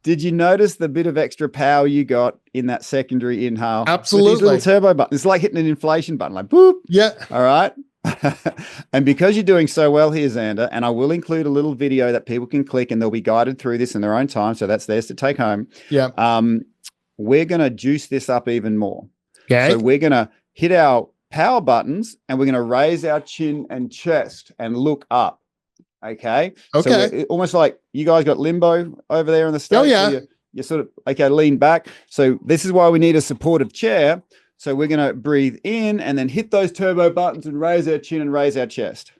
Did you notice the bit of extra power you got in that secondary inhale? Absolutely. With these little turbo buttons. It's like hitting an inflation button, like boop. Yeah. All right. And because you're doing so well here, Zander, and I will include a little video that people can click and they'll be guided through this in their own time. So that's theirs to take home. Yeah. We're going to juice this up even more. Okay. So we're going to hit our power buttons and we're going to raise our chin and chest and look up. Okay. So almost like you guys got limbo over there in the States. Oh, yeah. You're sort of, lean back. So this is why we need a supportive chair. So we're going to breathe in and then hit those turbo buttons and raise our chin and raise our chest.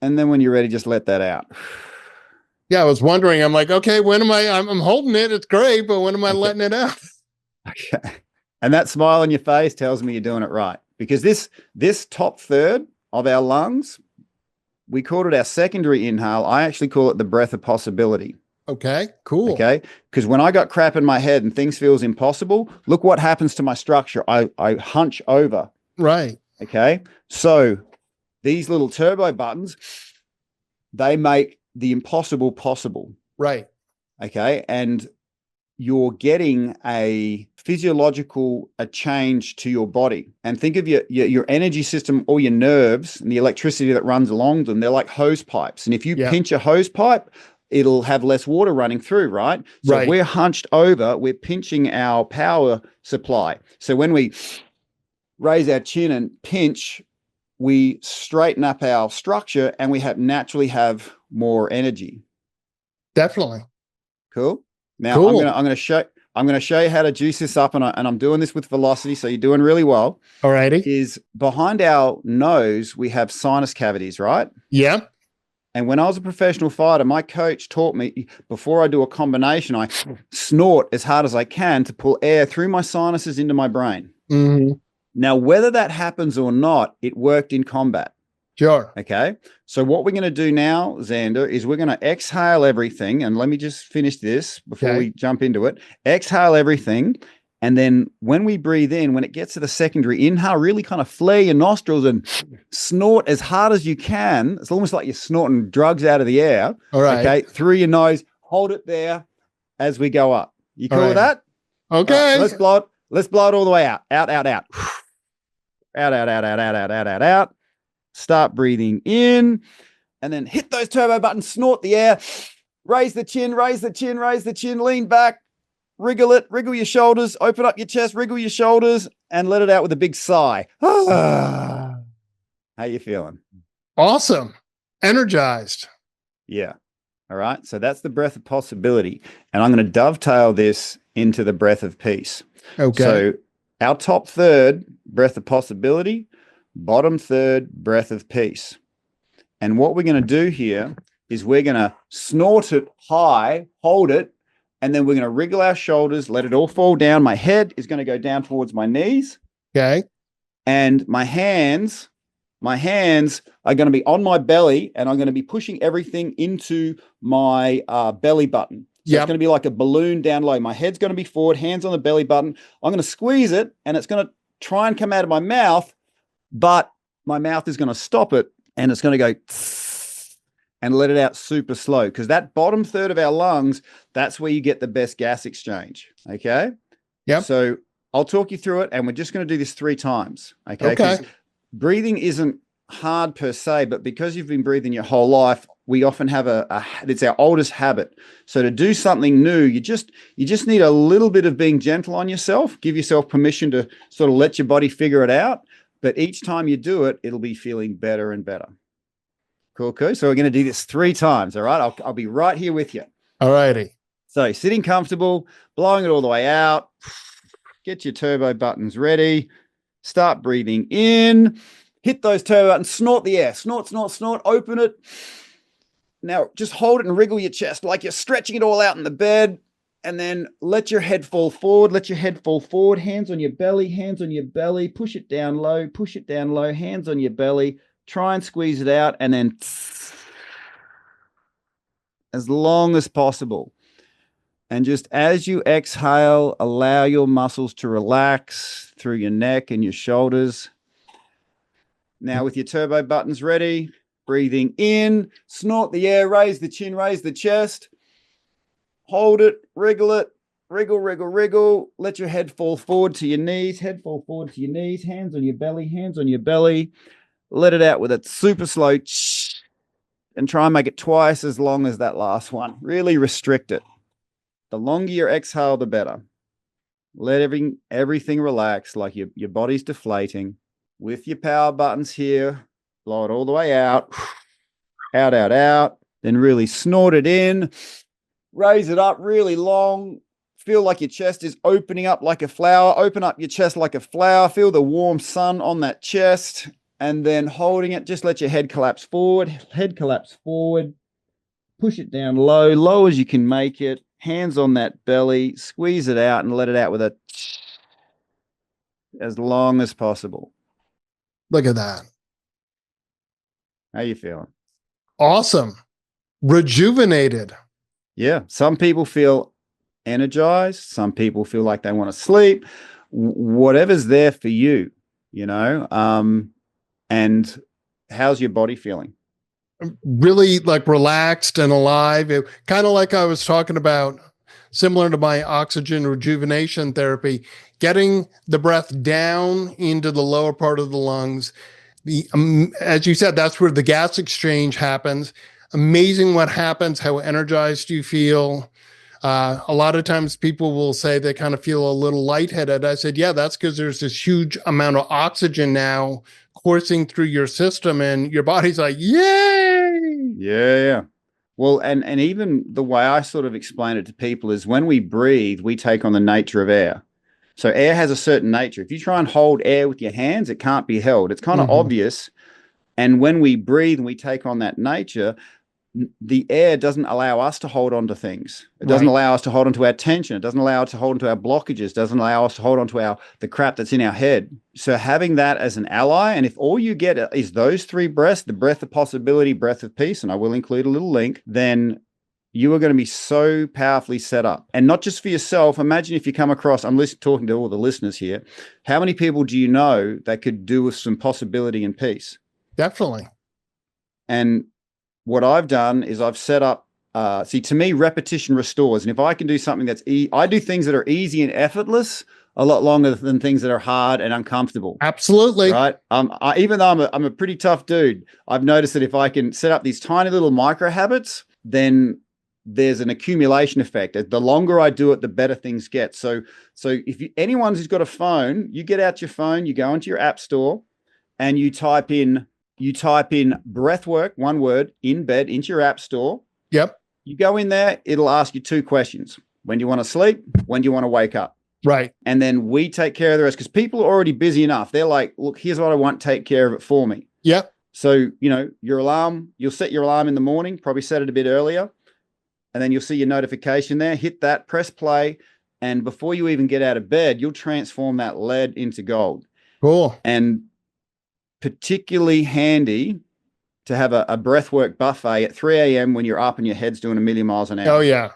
And then when you're ready, just let that out. Yeah, I was wondering. I'm like, okay, when am I'm holding it. It's great, but when am I letting it out? Okay. And that smile on your face tells me you're doing it right. Because this top third of our lungs, we called it our secondary inhale. I actually call it the breath of possibility. Okay, cool. Okay. Because when I got crap in my head and things feels impossible, look what happens to my structure. I hunch over. Right. Okay. So these little turbo buttons, they make the impossible possible. Right. Okay. And you're getting a physiological change to your body. And think of your energy system or your nerves and the electricity that runs along them. They're like hose pipes. And if you pinch a hose pipe, it'll have less water running through, right? So we're hunched over, we're pinching our power supply. So when we raise our chin and pinch, we straighten up our structure and we naturally have more energy. Definitely. Cool. Now I'm going to show you how to juice this up, and I'm doing this with velocity, so you're doing really well. All righty. Is behind our nose we have sinus cavities, right? Yeah. And when I was a professional fighter, my coach taught me before I do a combination, I snort as hard as I can to pull air through my sinuses into my brain. Mm-hmm. Now, whether that happens or not, it worked in combat. Sure. Okay. So what we're going to do now, Zander, is we're going to exhale everything. And let me just finish this before we jump into it. Exhale everything. And then when we breathe in, when it gets to the secondary inhale, really kind of flare your nostrils and snort as hard as you can. It's almost like you're snorting drugs out of the air. All right. Okay. Through your nose, hold it there as we go up. You cool with that? Okay. So let's blow it. Let's blow it all the way out. Out, out, out. Out, out, out, out, out, out, out, out, out. Start breathing in and then hit those turbo buttons, snort the air, raise the chin, raise the chin, raise the chin, lean back, wriggle it, wriggle your shoulders, open up your chest, wriggle your shoulders, and let it out with a big sigh. How you feeling? Awesome. Energized. Yeah. All right. So that's the breath of possibility. And I'm going to dovetail this into the breath of peace. Okay. So our top third, breath of possibility, bottom third, breath of peace. And what we're going to do here is we're going to snort it high, hold it, and then we're going to wriggle our shoulders, let it all fall down. My head is going to go down towards my knees. Okay. And my hands are going to be on my belly, and I'm going to be pushing everything into my belly button. So It's going to be like a balloon down low. My head's going to be forward, hands on the belly button. I'm going to squeeze it, and it's going to try and come out of my mouth, but my mouth is going to stop it, and it's going to go and let it out super slow, because that bottom third of our lungs, that's where you get the best gas exchange. Okay. Yep. So I'll talk you through it, and we're just going to do this 3 times. Okay. Okay. Breathing isn't hard per se, but because you've been breathing your whole life, we often have it's our oldest habit. So to do something new, you just need a little bit of being gentle on yourself, give yourself permission to sort of let your body figure it out. But each time you do it, it'll be feeling better and better. Cool. So we're going to do this 3 times. All right. I'll be right here with you. All righty. So sitting comfortable, blowing it all the way out. Get your turbo buttons ready. Start breathing in. Hit those turbo buttons. Snort the air. Snort, snort, snort. Open it. Now just hold it and wriggle your chest like you're stretching it all out in the bed. And then let your head fall forward. Let your head fall forward. Hands on your belly. Hands on your belly. Push it down low. Push it down low. Hands on your belly. Try and squeeze it out. And then as long as possible. And just as you exhale, allow your muscles to relax through your neck and your shoulders. Now with your turbo buttons ready, breathing in, snort the air, raise the chin, raise the chest, hold it, wriggle, wriggle, wriggle. Let your head fall forward to your knees, head fall forward to your knees, hands on your belly, hands on your belly. Let it out with a super slow and try and make it twice as long as that last one. Really restrict it. The longer your exhale, the better. Let everything relax, like your body's deflating. With your power buttons here, blow it all the way out. Out, out, out. Then really snort it in. Raise it up really long. Feel like your chest is opening up like a flower. Open up your chest like a flower. Feel the warm sun on that chest. And then holding it, just let your head collapse forward. Head collapse forward. Push it down low as you can make it. Hands on that belly, squeeze it out and let it out with a as long as possible. Look at that. How you feeling? Awesome. Rejuvenated. Yeah. Some people feel energized. Some people feel like they want to sleep. Whatever's there for you, you know. And how's your body feeling? Really like relaxed and alive. Kind of like I was talking about, similar to my oxygen rejuvenation therapy, getting the breath down into the lower part of the lungs. As you said, that's where the gas exchange happens. Amazing what happens, how energized you feel. A lot of times people will say they kind of feel a little lightheaded. I said, yeah, that's because there's this huge amount of oxygen now coursing through your system and your body's like, yay! Yeah. Well, and even the way I sort of explain it to people is when we breathe, we take on the nature of air. So air has a certain nature. If you try and hold air with your hands, it can't be held. It's kind of obvious. And when we breathe and we take on that nature, the air doesn't allow us to hold on to things. It doesn't allow us to hold on to our tension. It doesn't allow us to hold on to our blockages. It doesn't allow us to hold on to the crap that's in our head. So having that as an ally, and if all you get is those 3 breaths, the breath of possibility, breath of peace, and I will include a little link, then you are going to be so powerfully set up. And not just for yourself. Imagine if you come across, I'm talking to all the listeners here, how many people do you know that could do with some possibility and peace? Definitely. And what I've done is I've set up, to me, repetition restores. And if I can do something that's, I do things that are easy and effortless a lot longer than things that are hard and uncomfortable. Absolutely. Right. Even though I'm a pretty tough dude, I've noticed that if I can set up these tiny little micro habits, then there's an accumulation effect. The longer I do it, the better things get. So if anyone who's got a phone, you get out your phone, you go into your app store and you type in breathwork, one word, in bed, into your app store. Yep. You go in there, it'll ask you 2 questions. When do you want to sleep? When do you want to wake up? Right. And then we take care of the rest because people are already busy enough. They're like, look, here's what I want. Take care of it for me. Yep. So, your alarm, you'll set your alarm in the morning, probably set it a bit earlier. And then you'll see your notification there. Hit that, press play. And before you even get out of bed, you'll transform that lead into gold. Cool. And particularly handy to have a breathwork buffet at 3 a.m. when you're up and your head's doing 1,000,000 miles an hour. Oh, yeah.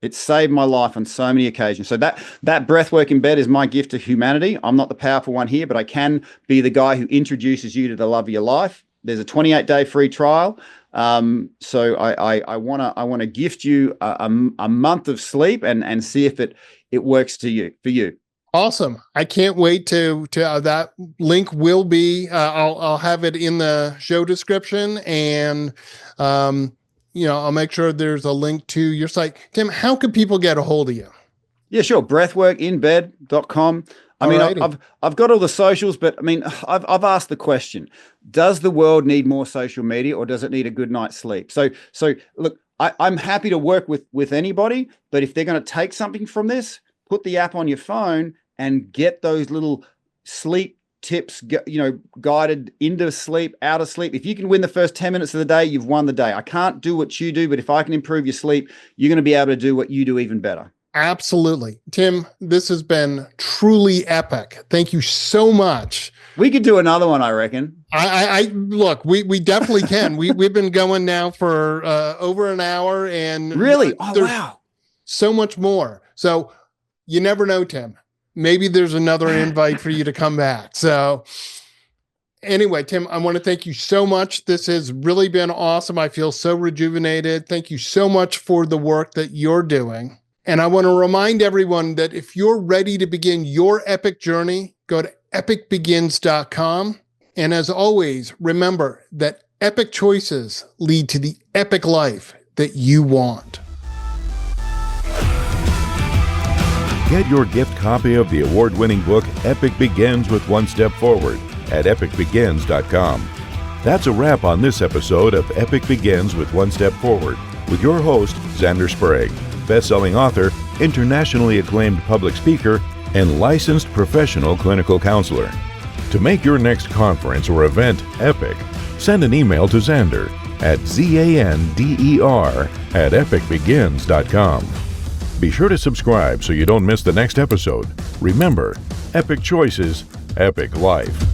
It saved my life on so many occasions. So that breathwork in bed is my gift to humanity. I'm not the powerful one here, but I can be the guy who introduces you to the love of your life. There's a 28-day free trial. So I want to gift you a month of sleep and see if it works for you. Awesome. I can't wait to that link will be, I'll have it in the show description, and, I'll make sure there's a link to your site. Tim, how can people get a hold of you? Yeah, sure. breathworkinbed.com. I mean, I've got all the socials, but I mean, I've asked the question, does the world need more social media or does it need a good night's sleep? So look, I'm happy to work with anybody, but if they're going to take something from this, put the app on your phone and get those little sleep tips, guided into sleep, out of sleep. If you can win the first 10 minutes of the day, you've won the day. I can't do what you do, but if I can improve your sleep, you're going to be able to do what you do even better. Absolutely. Tim, this has been truly epic. Thank you so much. We could do another one, I reckon. I look, we definitely can. We've been going now for over an hour, and really, wow, so much more. So you never know, Tim. Maybe there's another invite for you to come back. So anyway, Tim, I want to thank you so much. This has really been awesome. I feel so rejuvenated. Thank you so much for the work that you're doing. And I want to remind everyone that if you're ready to begin your epic journey, go to epicbegins.com. And as always, remember that epic choices lead to the epic life that you want. Get your gift copy of the award-winning book, Epic Begins with One Step Forward, at epicbegins.com. That's a wrap on this episode of Epic Begins with One Step Forward with your host, Zander Sprague, best-selling author, internationally acclaimed public speaker, and licensed professional clinical counselor. To make your next conference or event epic, send an email to Zander at zander@epicbegins.com. Be sure to subscribe so you don't miss the next episode. Remember, epic choices, epic life.